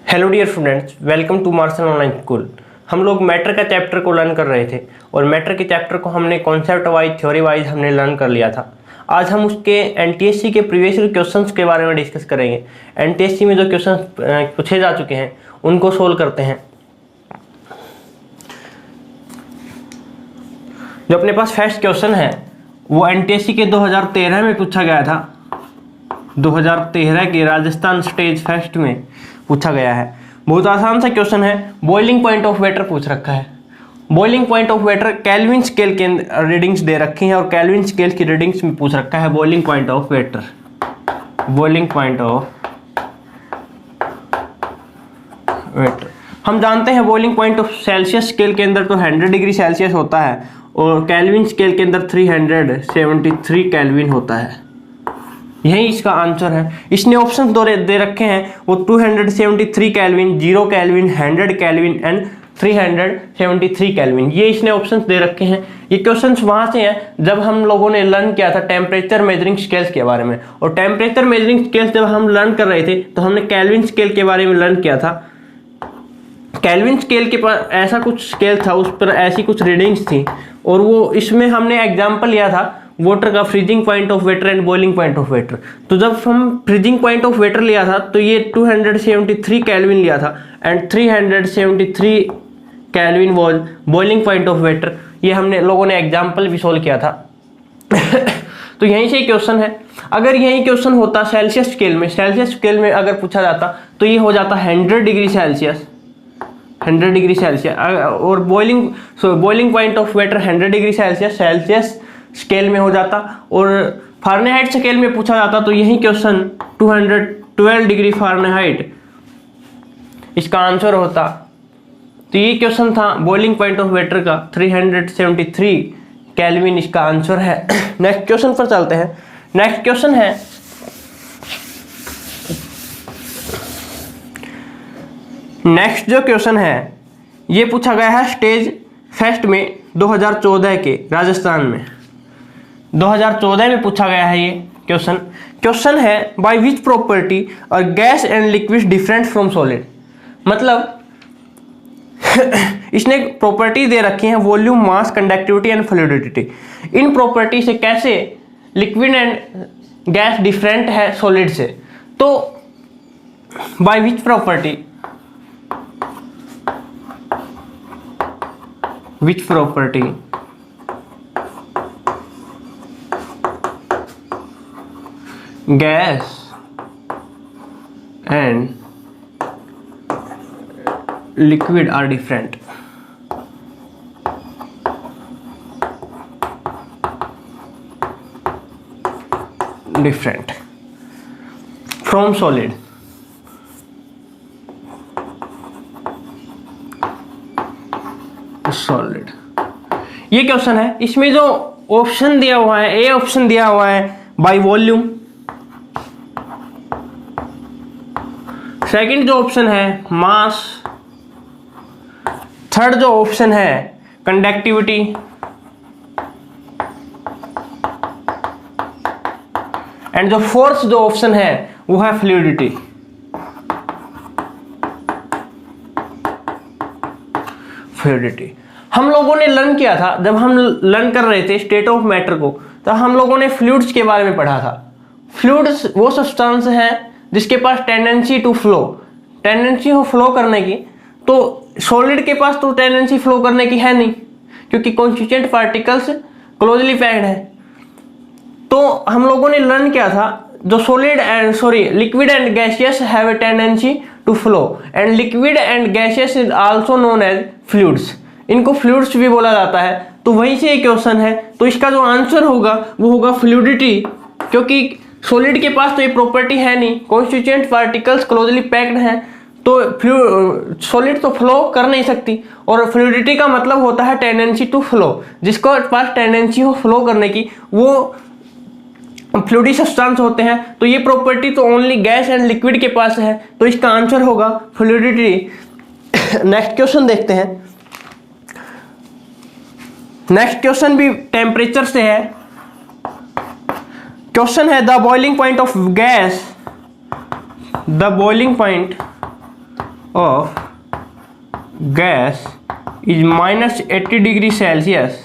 Hello dear students, welcome to Marshal online school. हम लोग matter का चैप्टर को लर्न कर रहे थे और मैटर के चैप्टर को हमने कॉन्सेप्ट वाइज थ्योरी वाइज हमने लर्न कर लिया था। आज हम उसके एनटीएससी के प्रीवियस ईयर क्वेश्चंस के बारे में डिस्कस करेंगे। एनटीएससी में जो क्वेश्चंस पूछे जा चुके हैं उनको सोल्व करते हैं। जो अपने पास फर्स्ट क्वेश्चन है वो एनटीएससी के 2013 में पूछा गया था। 2013 के राजस्थान स्टेज फर्स्ट में पूछा गया है। बहुत आसान सा क्वेश्चन है। बॉइलिंग पॉइंट ऑफ वाटर पूछ रखा है। Boiling point of water kelvin scale के रीडिंग्स दे रखी हैं और केल्विन स्केल की रीडिंग्स में पूछ रखा है boiling point of water. Boiling point of water हम जानते हैं boiling point of Celsius scale के अंदर तो 100 डिग्री सेल्सियस होता है और केल्विन स्केल के अंदर 373 केल्विन होता है। यही इसका आंसर है। इसने ऑप्शन दे रखे हैं वो 273 kelvin, 0 kelvin, 100 kelvin and 373 kelvin. ये इसने ऑप्शंस दे रखे हैं। ये क्वेश्चंस वहां से हैं जब हम लोगों ने लर्न किया था टेम्परेचर मेजरिंग स्केल्स के बारे में। और टेम्परेचर मेजरिंग स्केल्स जब हम लर्न कर रहे थे तो हमने केल्विन स्केल के बारे में लर्न किया था। केल्विन स्केल के पास ऐसा कुछ स्केल था, उस पर ऐसी कुछ रीडिंग्स थी और वो इसमें हमने एग्जाम्पल लिया था वाटर का freezing point of water and boiling point of water. तो जब हम फ्रीजिंग पॉइंट ऑफ वाटर लिया था तो ये 273 केल्विन लिया था and 373 kelvin was boiling point of water. ये हमने लोगों ने एग्जाम्पल भी सोल्व किया था। तो यहीं से क्वेश्चन है। अगर यही क्वेश्चन होता सेल्सियस स्केल में अगर पूछा जाता तो ये हो जाता 100 डिग्री सेल्सियस, 100 डिग्री सेल्सियस। और boiling point of water 100 degree Celsius scale में हो जाता। और फारेनहाइट स्केल में पूछा जाता तो यही क्वेश्चन 212 डिग्री फारेनहाइट इसका आंसर होता। तो ये क्वेश्चन था बॉइलिंग पॉइंट ऑफ वाटर का 373 केल्विन इसका आंसर है। नेक्स्ट क्वेश्चन पर चलते हैं। नेक्स्ट क्वेश्चन है नेक्स्ट जो क्वेश्चन है ये पूछा गया है स्टेज फर्स्ट में 2014 के राजस्थान में। 2014 में पूछा गया है ये क्वेश्चन है बाय विच प्रॉपर्टी और gas and liquid different from solid. मतलब इसने प्रॉपर्टी दे रखी है volume, mass, conductivity and fluidity. In property से कैसे लिक्विड एंड गैस डिफरेंट है सॉलिड से। तो by which property gas and liquid are different from solid। ये क्वेश्चन है। इसमें जो ऑप्शन दिया हुआ है, ए ऑप्शन दिया हुआ है बाय वॉल्यूम, सेकंड जो ऑप्शन है मास, थर्ड जो ऑप्शन है कंडक्टिविटी एंड जो फोर्थ जो ऑप्शन है वो है फ्लूइडिटी। हम लोगों ने लर्न किया था जब हम लर्न कर रहे थे स्टेट ऑफ मैटर को, तो हम लोगों ने फ्लूइड्स के बारे में पढ़ा था। फ्लूइड्स वो सब्सटेंस है जिसके पास टेंडेंसी टू फ्लो करने की। तो सॉलिड के पास तो टेंडेंसी फ्लो करने की है नहीं क्योंकि कॉन्स्टिट्यूएंट पार्टिकल्स क्लोजली पैक्ड है। तो हम लोगों ने लर्न किया था जो liquid and gaseous have a tendency to flow and liquid and gaseous is also known as fluids. इनको फ्लूइड्स भी बोला जाता है। तो वहीं से ये क्वेश्चन है। तो इसका जो आंसर होगा वो होगा फ्लूइडिटी, क्योंकि सॉलिड के पास तो ये प्रॉपर्टी है नहीं, कॉन्स्टिट्यूएंट पार्टिकल्स क्लोजली पैक्ड हैं, तो सॉलिड तो फ्लो कर नहीं सकती। और फ्लूइडिटी का मतलब होता है टेंडेंसी टू फ्लो। जिसको पास टेंडेंसी हो फ्लो करने की वो फ्लूइडी सब्सटेंस होते हैं। तो ये प्रॉपर्टी तो ओनली गैस एंड लिक्विड के पास है, तो इसका आंसर होगा फ्लूइडिटी। नेक्स्ट क्वेश्चन देखते हैं। नेक्स्ट क्वेश्चन भी टेम्परेचर से है। क्वेश्चन है the boiling point of gas, the boiling point of gas is minus 80 degree Celsius,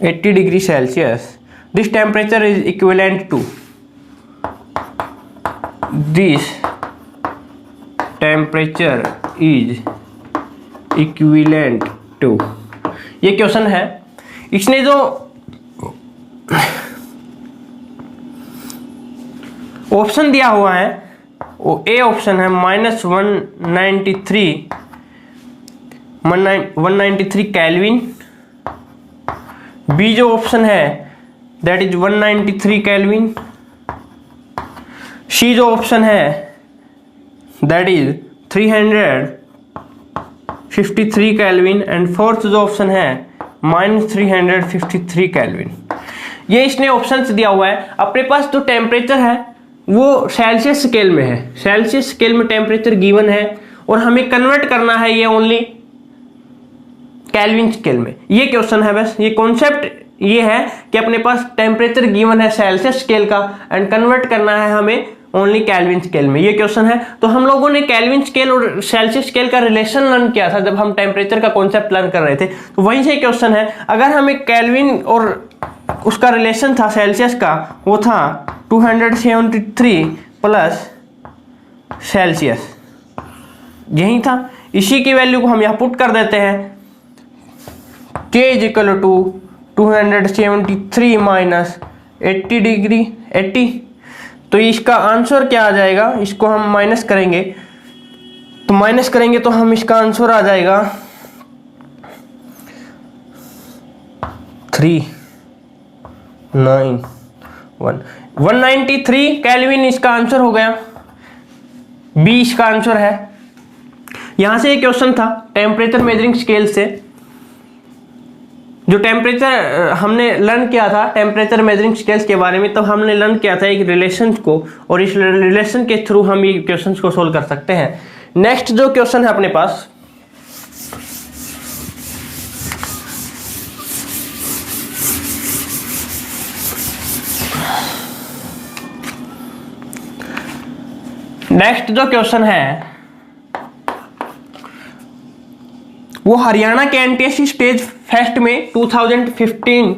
80 degree Celsius, this temperature is equivalent to, this temperature is equivalent to, ये question है। इसने जो option दिया हुआ है वो ए ऑप्शन है -193 केल्विन, बी जो ऑप्शन है दैट इज 193 केल्विन, सी जो ऑप्शन है that is 353 kelvin and fourth जो ऑप्शन है -353 केल्विन। ये इसने ऑप्शंस दिया हुआ है। अपने पास जो टेम्परेचर है वो सेल्सियस स्केल में है, सेल्सियस स्केल में टेम्परेचर गिवन है और हमें कन्वर्ट करना है ये ओनली केल्विन स्केल में। ये क्वेश्चन है, बस ये कॉन्सेप्ट ये है कि अपने पास टेम्परेचर गिवन है सेल्सियस स्केल का एंड कन्वर्ट करना है हमें ओनली केल्विन स्केल में, ये क्वेश्चन है। तो हम लोगों ने केल्विन स्केल और सेल्सियस स्केल का रिलेशन लर्न किया था जब हम टेम्परेचर का कॉन्सेप्ट लर्न कर रहे थे, तो वहीं से क्वेश्चन है। अगर हमें केल्विन और उसका रिलेशन था सेल्सियस का, वो था 273 प्लस सेल्सियस, यही था। इसी की वैल्यू को हम यहाँ पुट कर देते हैं, K is equal to 273 minus 80 degree 80, तो इसका आंसर क्या आ जाएगा, इसको हम माइनस करेंगे तो हम इसका आंसर आ जाएगा 193 केल्विन इसका आंसर हो गया, बी इसका आंसर है। यहां से एक क्वेश्चन था टेम्परेचर मेजरिंग स्केल से, जो टेम्परेचर हमने लर्न किया था टेम्परेचर मेजरिंग स्केल्स के बारे में, तो हमने लर्न किया था एक रिलेशन को, और इस रिलेशन के थ्रू हम ये क्वेश्चन को सोल्व कर सकते हैं। नेक्स्ट जो क्वेश्चन है अपने पास, नेक्स्ट जो क्वेश्चन है वो हरियाणा के एनटीएससी स्टेज फेस्ट में 2015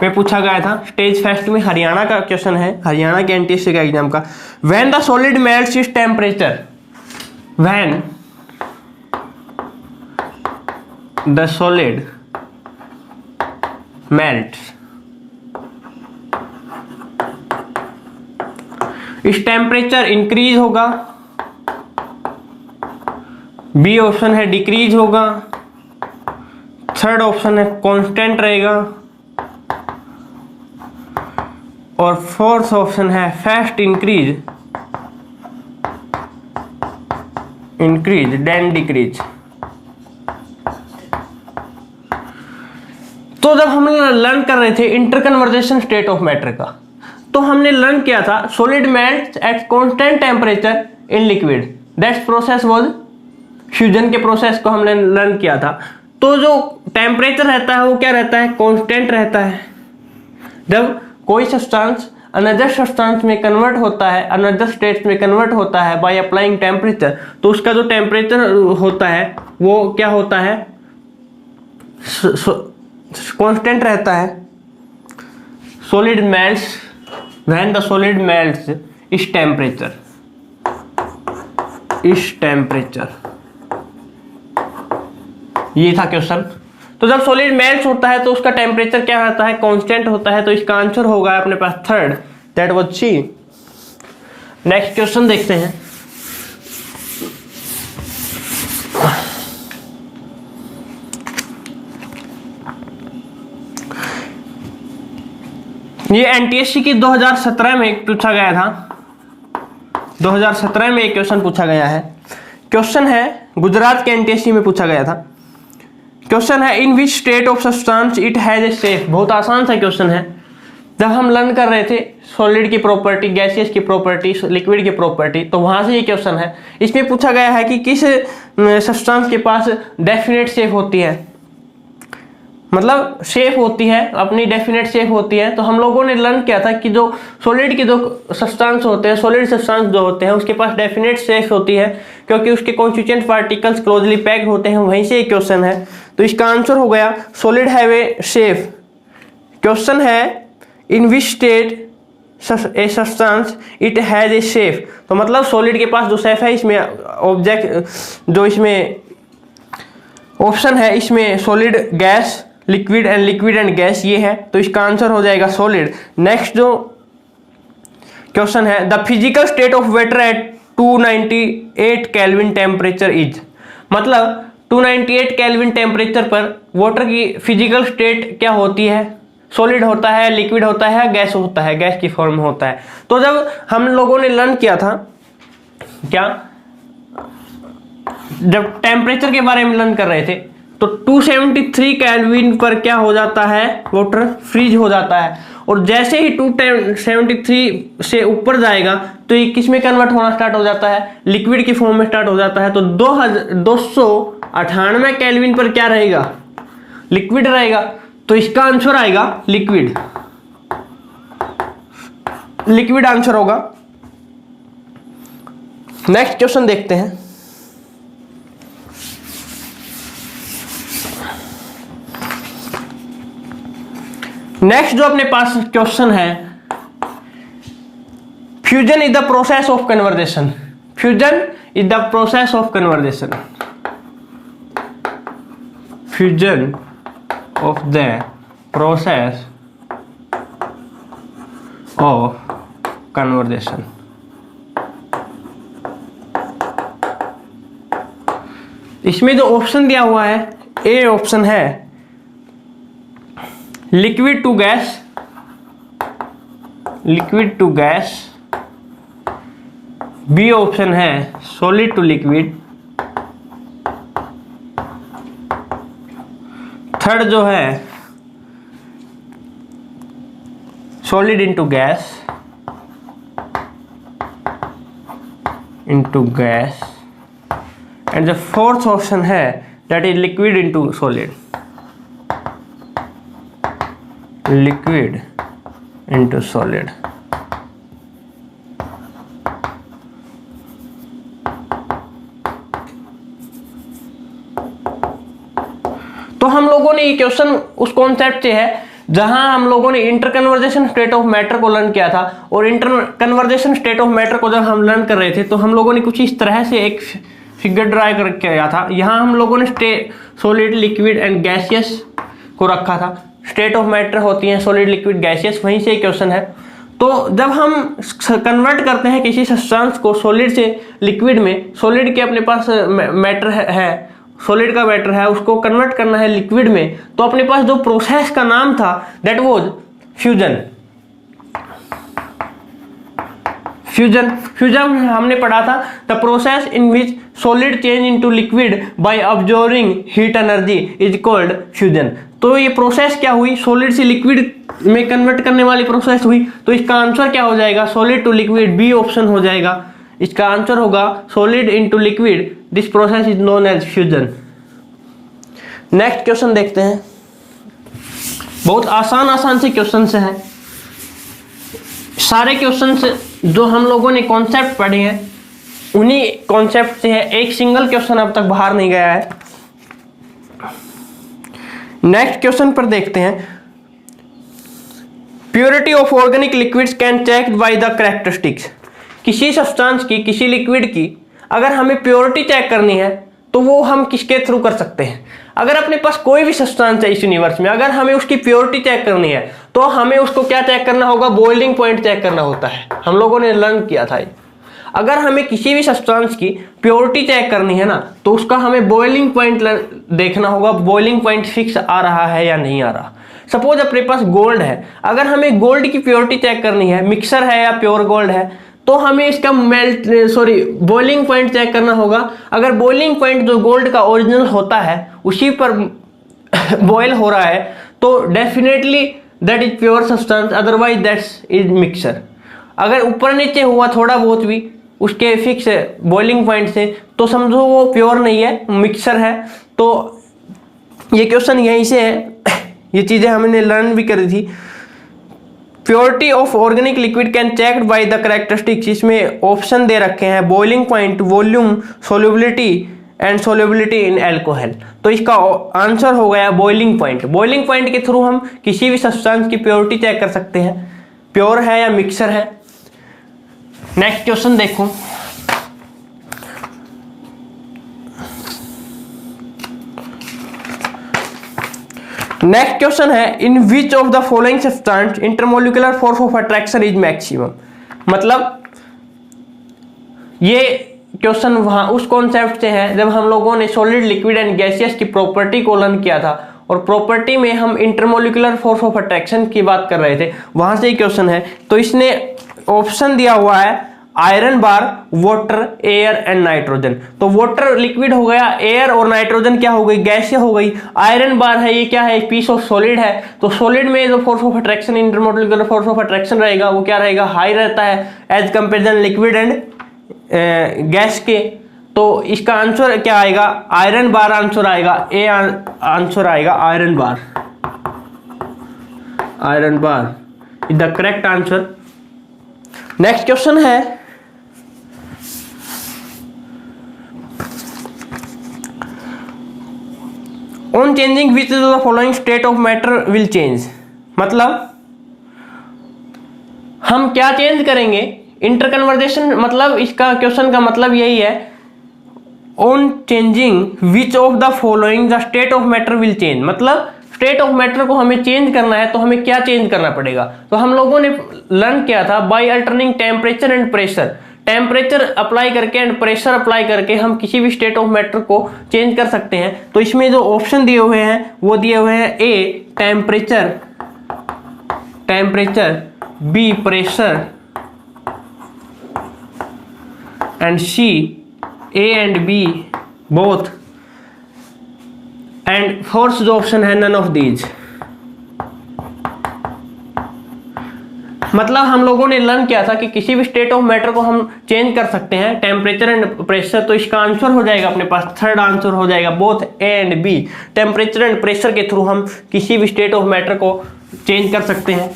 में पूछा गया था। स्टेज फेस्ट में हरियाणा का क्वेश्चन है, हरियाणा के एनटीएससी का एग्जाम का। When the solid melts its temperature, when the solid melts, इस टेम्परेचर इंक्रीज होगा, बी ऑप्शन है डिक्रीज होगा, थर्ड ऑप्शन है कांस्टेंट रहेगा, और फोर्थ ऑप्शन है फास्ट इंक्रीज देन डिक्रीज। तो जब हम लर्न कर रहे थे इंटरकन्वर्जेशन स्टेट ऑफ मैटर का, तो हमने लर्न किया था solid melts at constant temperature in liquid, that's process was fusion के प्रोसेस को हमने लर्न किया था। तो जो टेम्परेचर रहता है वो क्या रहता है, कांस्टेंट रहता है। जब कोई सब्सटेंस अनदर सब्सटेंस में कन्वर्ट होता है, अनदर स्टेट में कन्वर्ट होता है बाय अप्लाइंग टेम्परेचर, तो उसका जो टेम्परेचर होता है वो क्या होता है, कांस्टेंट रहता है। Solid melts when the solid melts इस टेम्परेचर, ये था क्वेश्चन। तो जब सॉलिड मेल्ट होता है तो उसका टेम्परेचर क्या रहता है, कांस्टेंट होता है। तो इसका आंसर होगा अपने पास third, that was C. Next question देखते हैं। ये एनटीएससी की 2017 में पूछा गया था, 2017 में एक क्वेश्चन पूछा गया है। क्वेश्चन है गुजरात के एनटीएससी में पूछा गया था। क्वेश्चन है in which state of substance it has a shape. बहुत आसान सा क्वेश्चन है। जब हम लर्न कर रहे थे सॉलिड की प्रॉपर्टी, गैसियस की प्रॉपर्टी, लिक्विड की प्रॉपर्टी, तो वहां से ये क्वेश्चन है। इसमें पूछा गया है कि किस सब्सटेंस के पास डेफिनेट शेप होती है, मतलब शेप होती है, अपनी डेफिनेट शेप होती है। तो हम लोगों ने लर्न किया था कि जो सॉलिड के जो सब्सटेंस होते हैं, सॉलिड सब्सटेंस जो होते हैं, उसके पास डेफिनेट शेप होती है क्योंकि उसके कॉन्स्टिट्यूएंट पार्टिकल्स क्लोजली पैक्ड होते हैं। वहीं से एक क्वेश्चन है, तो इसका आंसर हो गया solid have a shape. Question है in which state a substance it has a shape. तो मतलब सॉलिड के पास जो शेप है, इसमें ऑब्जेक्ट जो इसमें ऑप्शन है, इसमें solid, gas, liquid and gas ये है। तो इसका आंसर हो जाएगा सॉलिड। नेक्स्ट जो क्वेश्चन है, the physical state of water at 298 kelvin temperature is. मतलब 298 केल्विन टेम्परेचर पर वाटर की फिजिकल स्टेट क्या होती है? सॉलिड होता है, लिक्विड होता है, गैस होता है, गैस की फॉर्म में होता है। तो जब हम लोगों ने लर्न किया था क्या, जब टेम्परेचर के बारे में लर्न कर रहे थे, तो 273 केल्विन पर क्या हो जाता है? वाटर फ्रीज हो जाता है। और जैसे ही 273 से ऊपर जाएगा तो ये किस में कन्वर्ट होना स्टार्ट हो जाता है? लिक्विड की फॉर्म में स्टार्ट हो जाता है। तो 298 केल्विन पर क्या रहेगा? लिक्विड रहेगा। तो इसका आंसर आएगा लिक्विड। लिक्विड आंसर होगा। नेक्स्ट क्वेश्चन देखते हैं। नेक्स्ट जो अपने पास क्वेश्चन है, fusion is the process of conversation. Fusion is the process of conversation. Fusion of the process of conversion। इसमें जो ऑप्शन दिया हुआ है, ए ऑप्शन है liquid to gas, liquid to gas, B option है सॉलिड टू लिक्विड, थर्ड जो है solid into gas, and the fourth option है that is liquid into solid, liquid into solid. तो हम लोगों ने ये क्वेश्चन उस कॉन्सेप्ट से है जहां हम लोगों ने inter conversation state of matter को लर्न किया था। और inter conversation state of matter को जब हम लर्न कर रहे थे तो हम लोगों ने कुछ इस तरह से एक फिगर ड्राई कर किया था। यहाँ हम लोगों ने सॉलिड, लिक्विड एंड गैसियस को रखा था। स्टेट ऑफ मैटर होती है सॉलिड, लिक्विड, गैसियस, वहीं से क्वेश्चन है। तो जब हम कन्वर्ट करते हैं किसी सब्सटेंस को सॉलिड से लिक्विड में, सॉलिड के अपने पास मैटर है, सॉलिड का मैटर है, उसको कन्वर्ट करना है लिक्विड में, तो अपने पास जो प्रोसेस का नाम था दैट वाज फ्यूजन। फ्यूजन हमने पढ़ा था the process in which solid change into liquid bye absorbing heat energy is called fusion. तो ये प्रोसेस क्या हुई? सॉलिड से लिक्विड में कन्वर्ट करने वाली प्रोसेस हुई। तो इसका आंसर क्या हो जाएगा? Solid to liquid, B option हो जाएगा। इसका आंसर होगा solid into liquid. This process is known as fusion. Next question देखते हैं। बहुत आसान से क्वेश्चन से हैं। सारे क्वेश्चन से जो हम लोगों ने कॉन्सेप्ट पढ़े हैं उन्हीं कॉन्सेप्ट से है। एक सिंगल क्वेश्चन अब तक बाहर नहीं गया है। नेक्स्ट क्वेश्चन पर देखते हैं। Purity of organic liquids can check by the characteristics. किसी सब्सटेंस की, किसी लिक्विड की अगर हमें प्योरिटी चेक करनी है तो वो हम किसके थ्रू कर सकते हैं? अगर अपने पास कोई भी सब्सटेंस है इस यूनिवर्स में, अगर हमें उसकी प्योरिटी चेक करनी है तो हमें उसको क्या चेक करना होगा? बॉइलिंग पॉइंट चेक करना होता है। हम लोगों ने लर्न किया था। अगर हमें किसी भी सब्सटेंस की प्योरिटी चेक करनी है ना, तो उसका हमें बॉइलिंग पॉइंट देखना होगा, बॉइलिंग पॉइंट फिक्स आ रहा है या नहीं आ रहा। सपोज अपने पास गोल्ड है, अगर हमें गोल्ड की प्योरिटी चेक करनी है, मिक्सर है या प्योर गोल्ड है, तो हमें इसका बॉइलिंग पॉइंट चेक करना होगा। अगर बॉइलिंग पॉइंट जो गोल्ड का ओरिजिनल होता है उसी पर बॉयल हो रहा है तो definitely that is pure substance, otherwise that's is mixer. अगर ऊपर नीचे हुआ थोड़ा बहुत भी उसके फिक्स बॉइलिंग पॉइंट से तो समझो वो प्योर नहीं है, मिक्सर है। तो ये क्वेश्चन यहीं से है ये चीज़ें हमने लर्न भी करी थी। Purity of organic liquid can checked by the characteristics, इसमें ऑप्शन दे रखे हैं boiling point, volume, solubility and solubility in alcohol. तो इसका आंसर हो गया बॉइलिंग पॉइंट। बॉइलिंग पॉइंट के थ्रू हम किसी भी सब्सटेंस की प्योरिटी चेक कर सकते हैं, प्योर है या मिक्सर है। नेक्स्ट क्वेश्चन देखो, नेक्स्ट क्वेश्चन है in which of the following substance intermolecular force of attraction is maximum. मतलब ये क्वेश्चन वहां उस कॉन्सेप्ट से है जब हम लोगों ने सॉलिड, लिक्विड एंड गैसियस की प्रॉपर्टी को लर्न किया था, और प्रॉपर्टी में हम इंटरमोलिकुलर फोर्स ऑफ अट्रैक्शन की बात कर रहे थे, वहां से क्वेश्चन है। तो इसने ऑप्शन दिया हुआ है iron bar, water, air and nitrogen. तो वाटर लिक्विड हो गया, एयर और नाइट्रोजन क्या हो गई, गैसीय हो गई। आयरन बार है, ये क्या है, पीस ऑफ सॉलिड है। तो सॉलिड में जो force of attraction, intermolecular force of attraction रहेगा वो क्या रहेगा, हाई रहता है as comparison liquid and gas के। तो इसका आंसर क्या आएगा, आयरन बार आंसर आएगा, ए आंसर आएगा iron bar. Iron bar is the correct answer. Next question है on changing which is the following state of matter will change. मतलब हम क्या चेंज करेंगे, इंटरकन्वर्जेशन। मतलब इसका क्वेश्चन का मतलब यही है, on changing which of the following the state of matter will change. मतलब स्टेट ऑफ मैटर को हमें चेंज करना है तो हमें क्या चेंज करना पड़ेगा। तो हम लोगों ने लर्न किया था by alternating temperature and pressure. Temperature apply करके एंड प्रेशर अप्लाई करके हम किसी भी स्टेट ऑफ मैटर को चेंज कर सकते हैं। तो इसमें जो ऑप्शन दिए हुए हैं वो दिए हुए हैं A temperature, B pressure and C A and B both, and fourth जो ऑप्शन है नन ऑफ दीज। मतलब हम लोगों ने लर्न किया था कि किसी भी स्टेट ऑफ मैटर को हम चेंज कर सकते हैं, टेम्परेचर एंड प्रेशर। तो इसका आंसर हो जाएगा अपने पास, थर्ड आंसर हो जाएगा both A and B. Temperature and pressure के थ्रू हम किसी भी स्टेट ऑफ मैटर को चेंज कर सकते हैं।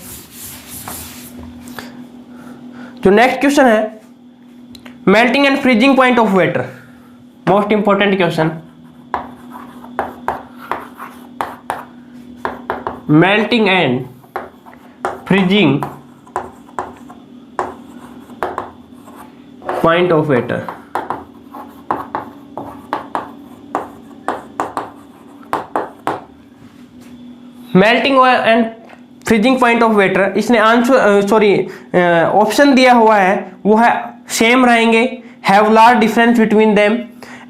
जो नेक्स्ट क्वेश्चन है melting and freezing point of water, most important question. Melting and freezing point of water. Melting and freezing point of water, इसने आंसर ऑप्शन दिया हुआ है वो है सेम रहेंगे, have large difference between them,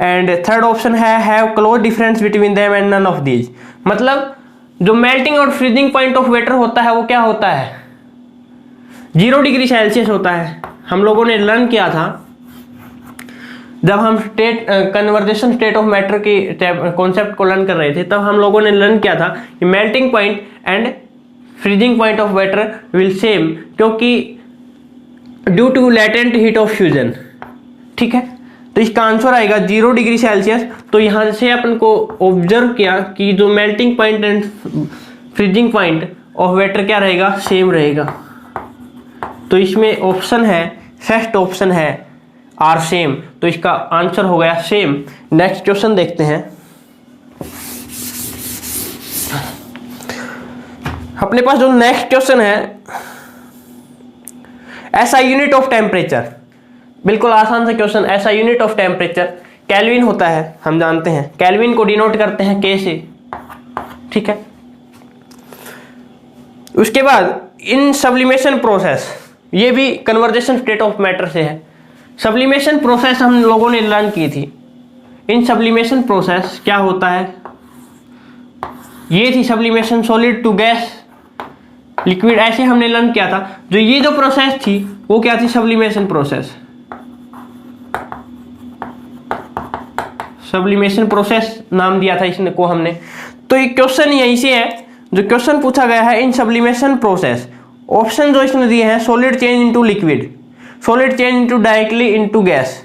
and third option है have close difference between them and none of these. मतलब जो मेल्टिंग और फ्रीजिंग पॉइंट ऑफ वाटर होता है वो क्या होता है, 0 डिग्री सेल्सियस होता है। हम लोगों ने लर्न किया था जब हम कन्वर्जेशन स्टेट ऑफ मैटर की कॉन्सेप्ट को लर्न कर रहे थे, तब हम लोगों ने लर्न किया था कि melting point and freezing point of water will same, क्योंकि due to latent heat of fusion. ठीक है, तो इसका आंसर आएगा 0 डिग्री सेल्सियस। तो यहां से अपन को ऑब्जर्व किया कि जो melting point and freezing point of water क्या रहेगा, सेम रहेगा। तो इसमें ऑप्शन है, फर्स्ट ऑप्शन है आर सेम, तो इसका आंसर हो गया सेम। नेक्स्ट क्वेश्चन देखते हैं। अपने पास जो नेक्स्ट क्वेश्चन है, ऐसा यूनिट ऑफ टेम्परेचर, बिल्कुल आसान सा क्वेश्चन। ऐसा यूनिट ऑफ टेम्परेचर केल्विन होता है, हम जानते हैं केल्विन को डिनोट करते हैं के से। ठीक है, उसके बाद इन सब्लिमेशन प्रोसेस, ये भी कन्वर्जेशन स्टेट ऑफ मैटर से है। सब्लिमेशन प्रोसेस हम लोगों ने लर्न की थी। इन सब्लिमेशन प्रोसेस क्या होता है, ये थी sublimation solid to gas, liquid, ऐसे हमने लर्न किया था। जो ये जो प्रोसेस थी वो क्या थी, सब्लिमेशन प्रोसेस। सब्लिमेशन प्रोसेस नाम दिया था इसने को हमने। तो ये क्वेश्चन यहीं से है, जो क्वेश्चन पूछा गया है इन सब्लिमेशन प्रोसेस। ऑप्शन जो इसने दिए हैं, solid change into liquid, solid change into directly into gas,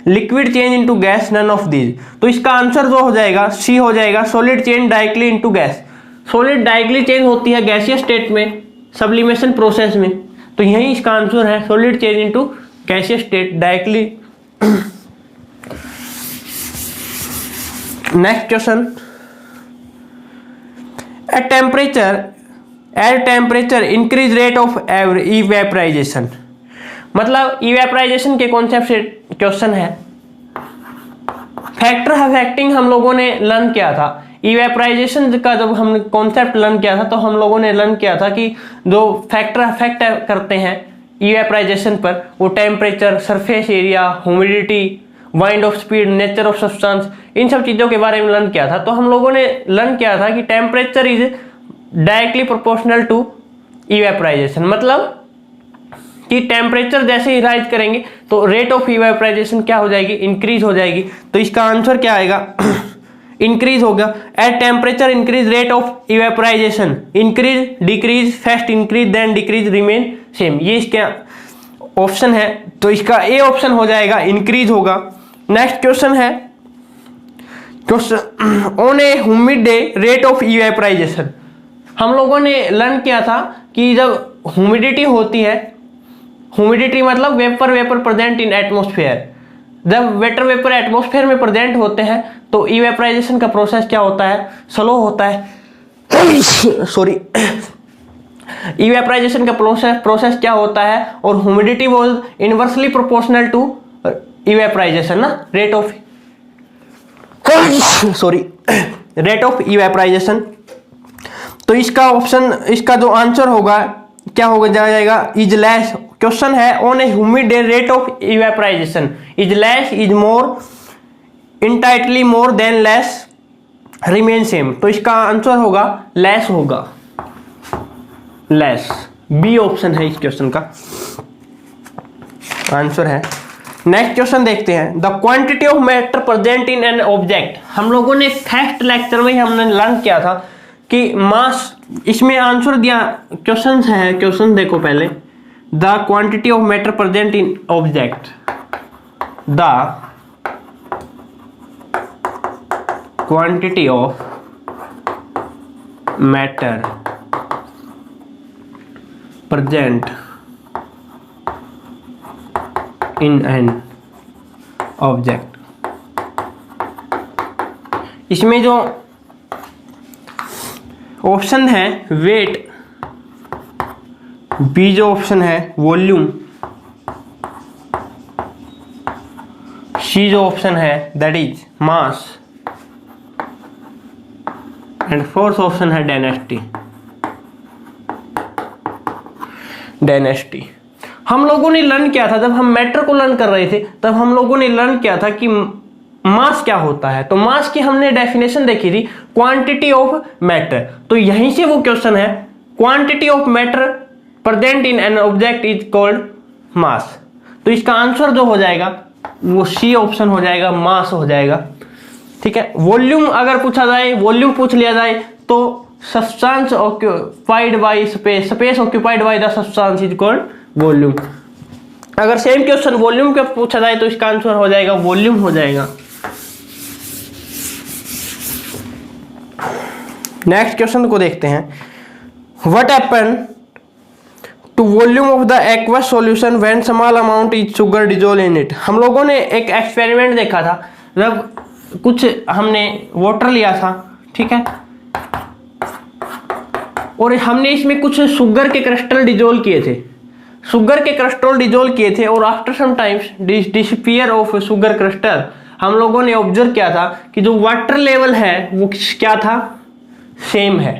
liquid change into gas, none of these. तो इसका आंसर जो हो जाएगा सी हो जाएगा, solid change directly into gas. Solid directly change होती है गैसियस स्टेट में सब्लिमेशन प्रोसेस में, तो यही इसका आंसर है, solid change into gaseous state directly. Next question, at temperature increase rate of evaporation. मतलब इवेपराइजेशन के कॉन्सेप्ट से क्वेश्चन है। फैक्टर अफेक्टिंग हम लोगों ने लर्न किया था, इवेपराइजेशन का जब हम कॉन्सेप्ट लर्न किया था तो हम लोगों ने लर्न किया था कि जो फैक्टर अफेक्ट करते हैं इवेपराइजेशन पर, वो temperature, surface area, humidity, wind of speed, nature of substance, इन सब चीज़ों के बारे में लर्न किया था। तो हम लोगों ने लर्न किया था कि temperature is directly proportional to evaporation, मतलब कि टेम्परेचर जैसे ही राइज करेंगे तो रेट ऑफ इवेपराइजेशन क्या हो जाएगी, इंक्रीज हो जाएगी। तो इसका आंसर क्या आएगा, इंक्रीज होगा। At temperature increase rate of evaporation, increase, decrease, first increase then decrease, remain same, ये इसका ऑप्शन है। तो इसका ए ऑप्शन हो जाएगा, इंक्रीज होगा। नेक्स्ट क्वेश्चन है, question on a humid day rate of evaporation. हम लोगों ने लर्न किया था कि जब ह्यूमिडिटी होती है, ह्यूमिडिटी मतलब वेपर प्रेजेंट इन एटमॉस्फेयर, जब वेपर एटमॉस्फेयर में प्रेजेंट होते हैं तो इवेपराइजेशन का प्रोसेस क्या होता है, स्लो होता है। सॉरी, इवेपराइजेशन का प्रोसेस क्या होता है, और humidity was inversely proportional to evaporation ना, rate of rate of evaporation. तो इसका ऑप्शन, इसका जो आंसर होगा क्या होगा जाएगा, इज लेस। क्वेश्चन है on a humid day rate of evaporation is less, is more, entirely more than, less, remain same. तो इसका आंसर होगा लेस होगा, लेस, बी ऑप्शन है इस क्वेश्चन का आंसर है। नेक्स्ट क्वेश्चन देखते हैं, the quantity of matter present in an object. हम लोगों ने फर्स्ट लेक्चर में हमने लर्न किया था कि मास, इसमें आंसर दिया, क्वेश्चन है, क्वेश्चन देखो पहले, the quantity of matter present in object, the quantity of matter present in an object. इसमें जो ऑप्शन है वेट, बी जो ऑप्शन है वॉल्यूम, सी जो ऑप्शन है that is mass, and fourth option है डेंसिटी। हम लोगों ने लर्न किया था, जब हम मैटर को लर्न कर रहे थे तब हम लोगों ने लर्न किया था कि मास क्या होता है। तो मास की हमने डेफिनेशन देखी थी, क्वांटिटी ऑफ मैटर। तो यहीं से वो क्वेश्चन है, quantity of matter present in an object is called मास। तो इसका आंसर जो हो जाएगा वो सी ऑप्शन हो जाएगा, मास हो जाएगा। ठीक है, वॉल्यूम अगर पूछा जाए, वॉल्यूम पूछ लिया जाए तो substance occupied by space, space occupied by the substance is called volume. अगर सेम क्वेश्चन वॉल्यूम का पूछा जाए तो इसका आंसर हो जाएगा वॉल्यूम हो जाएगा। नेक्स्ट क्वेश्चन को देखते हैं, what happen to volume of the aqueous solution when small amount is sugar dissolve in it. हम लोगों ने एक एक्सपेरिमेंट देखा था, जब कुछ हमने वाटर लिया था, ठीक है, और हमने इसमें कुछ शुगर के क्रिस्टल डिजोल्व किए थे, शुगर के क्रिस्टल डिजोल्व किए थे, और after some times disappear of sugar crystal, हम लोगों ने ऑब्जर्व किया था कि जो वाटर लेवल है वो क्या था, सेम है।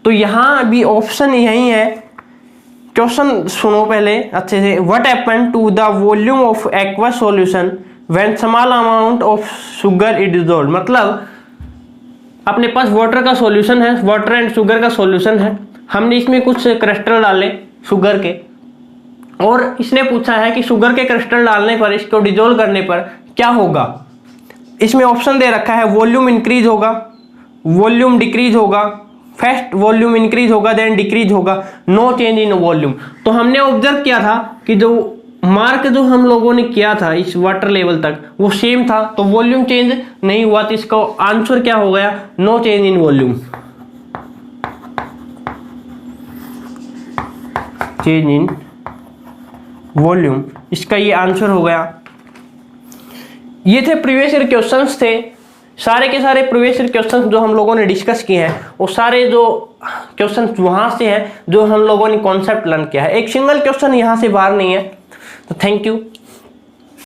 तो यहाँ भी ऑप्शन यही है। क्वेश्चन सुनो पहले अच्छे से, what happen to the volume of aqueous solution when small amount of sugar is dissolved. मतलब अपने पास वाटर का सॉल्यूशन है, वाटर एंड शुगर का सॉल्यूशन है, हमने इसमें कुछ क्रिस्टल डाले शुगर के, और इसने पूछा है कि शुगर के क्रिस्टल डालने पर, इसको डिसॉल्व करने पर क्या होगा। इसमें ऑप्शन दे रखा है, वॉल्यूम इंक्रीज होगा, वॉल्यूम डिक्रीज होगा, फर्स्ट वॉल्यूम इंक्रीज होगा देन डिक्रीज होगा, नो चेंज इन वॉल्यूम। तो हमने ऑब्जर्व किया था कि जो मार्क जो हम लोगों ने किया था इस वाटर लेवल तक वो सेम था, तो वॉल्यूम चेंज नहीं हुआ, तो इसका आंसर क्या हो गया, no change in volume. Change in volume, इसका ये आंसर हो गया। ये थे प्रीवियस ईयर क्वेश्चंस थे, सारे के सारे प्रीवियस ईयर क्वेश्चंस जो हम लोगों ने डिस्कस किए हैं वो सारे जो क्वेश्चंस वहां से हैं जो हम लोगों ने कॉन्सेप्ट लर्न किया है, एक सिंगल क्वेश्चन यहाँ से बाहर नहीं है। तो थैंक यू।